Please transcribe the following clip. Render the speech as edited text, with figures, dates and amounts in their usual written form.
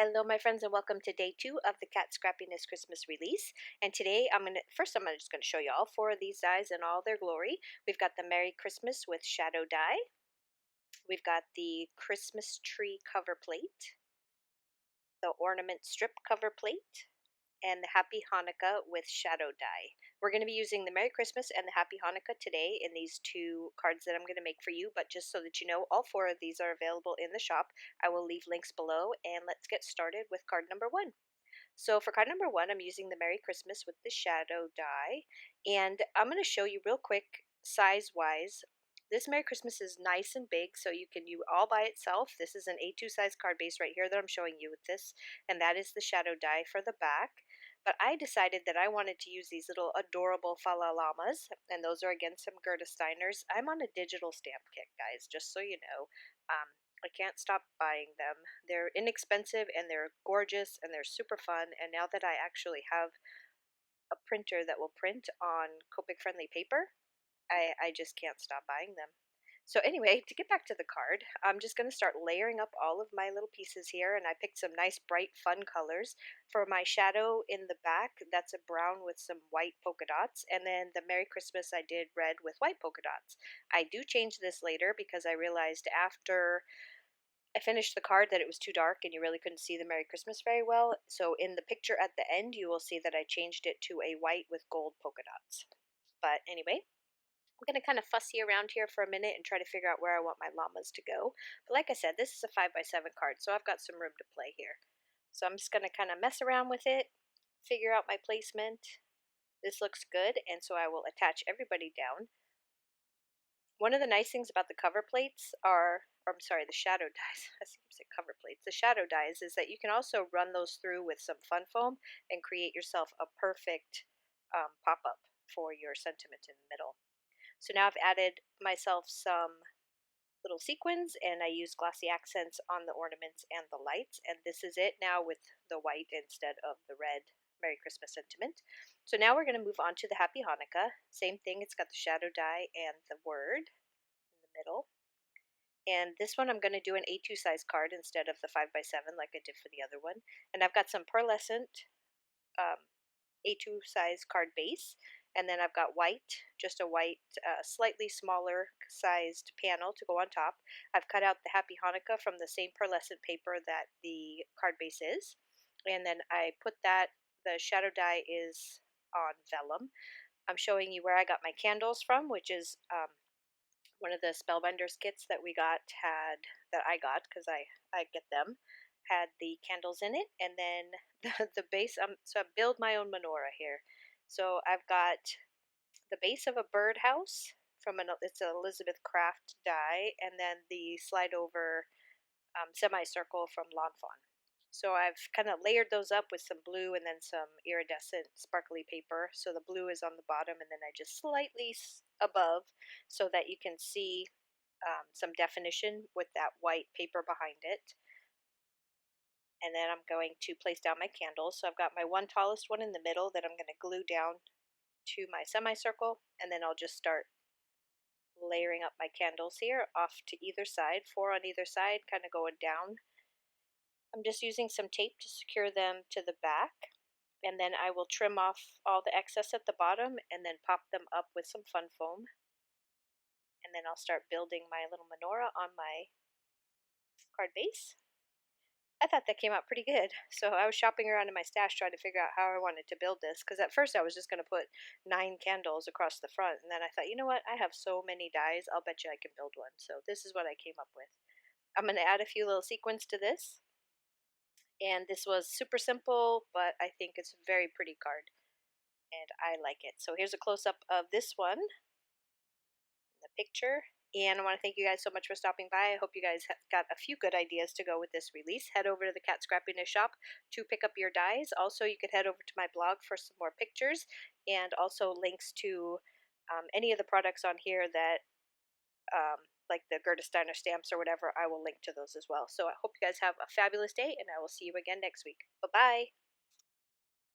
Hello, my friends, and welcome to day 2 of the Cat Scrappiness Christmas release. And today, I'm just gonna show you all 4 of these dies in all their glory. We've got the Merry Christmas with Shadow die. We've got the Christmas tree cover plate, the ornament strip cover plate, and the Happy Hanukkah with Shadow die. We're going to be using the Merry Christmas and the Happy Hanukkah today in these 2 cards that I'm going to make for you, but just so that you know, all 4 of these are available in the shop. I will leave links below, and let's get started with card number 1. So for card number 1, I'm using the Merry Christmas with the Shadow die, and I'm going to show you real quick size-wise. This Merry Christmas is nice and big, so you can you all by itself. This is an A2 size card base right here that I'm showing you with this, and that is the Shadow die for the back. But I decided that I wanted to use these little adorable Fala Llamas, and those are again some Gerda Steiners. I'm on a digital stamp kick, guys, just so you know. I can't stop buying them. They're inexpensive and they're gorgeous and they're super fun. And now that I actually have a printer that will print on Copic friendly paper, I just can't stop buying them. So anyway, to get back to the card, I'm just going to start layering up all of my little pieces here, and I picked some nice bright fun colors. For my shadow in the back, that's a brown with some white polka dots, and then the Merry Christmas I did red with white polka dots. I do change this later because I realized after I finished the card that it was too dark and you really couldn't see the Merry Christmas very well. So in the picture at the end, you will see that I changed it to a white with gold polka dots. But anyway, I'm going to kind of fussy around here for a minute and try to figure out where I want my llamas to go. But like I said, this is a 5x7 card, so I've got some room to play here. So I'm just going to kind of mess around with it, figure out my placement. This looks good, and so I will attach everybody down. One of the nice things about the cover plates are, or I'm sorry, the shadow dies. I keep saying cover plates. The shadow dies is that you can also run those through with some fun foam and create yourself a perfect pop-up for your sentiment in the middle. So now I've added myself some little sequins, and I use glossy accents on the ornaments and the lights, and this is it now with the white instead of the red Merry Christmas sentiment. So now we're going to move on to the Happy Hanukkah. Same thing, it's got the shadow die and the word in the middle. And this one I'm going to do an A2 size card instead of the 5x7 like I did for the other one. And I've got some pearlescent A2 size card base, and then I've got white, just a white, slightly smaller sized panel to go on top. I've cut out the Happy Hanukkah from the same pearlescent paper that the card base is, and then I put that, the shadow die is on vellum. I'm showing you where I got my candles from, which is one of the Spellbinders kits that I got because I get them, had the candles in it, and then the base. So I build my own menorah here. So I've got the base of a birdhouse it's an Elizabeth Craft die, and then the slide over semicircle from Lawn Fawn. So I've kind of layered those up with some blue and then some iridescent sparkly paper. So the blue is on the bottom, and then I just slightly above so that you can see some definition with that white paper behind it. And then I'm going to place down my candles. So I've got my one tallest one in the middle that I'm going to glue down to my semicircle, and then I'll just start layering up my candles here off to either side, 4 on either side, kind of going down. I'm just using some tape to secure them to the back, and then I will trim off all the excess at the bottom and then pop them up with some fun foam. And then I'll start building my little menorah on my card base. I thought that came out pretty good. So I was shopping around in my stash trying to figure out how I wanted to build this, because at first I was just going to put 9 candles across the front, and then I thought, you know what, I have so many dies, I'll bet you I can build one. So this is what I came up with. I'm going to add a few little sequins to this, and this was super simple, but I think it's a very pretty card, and I like it. So here's a close-up of this one, the picture. And I want to thank you guys so much for stopping by. I hope you guys have got a few good ideas to go with this release. Head over to the Cat Scrappiness shop to pick up your dies. Also, you could head over to my blog for some more pictures, and also links to any of the products on here that, like the Gerda Steiner stamps or whatever, I will link to those as well. So I hope you guys have a fabulous day, and I will see you again next week. Bye-bye.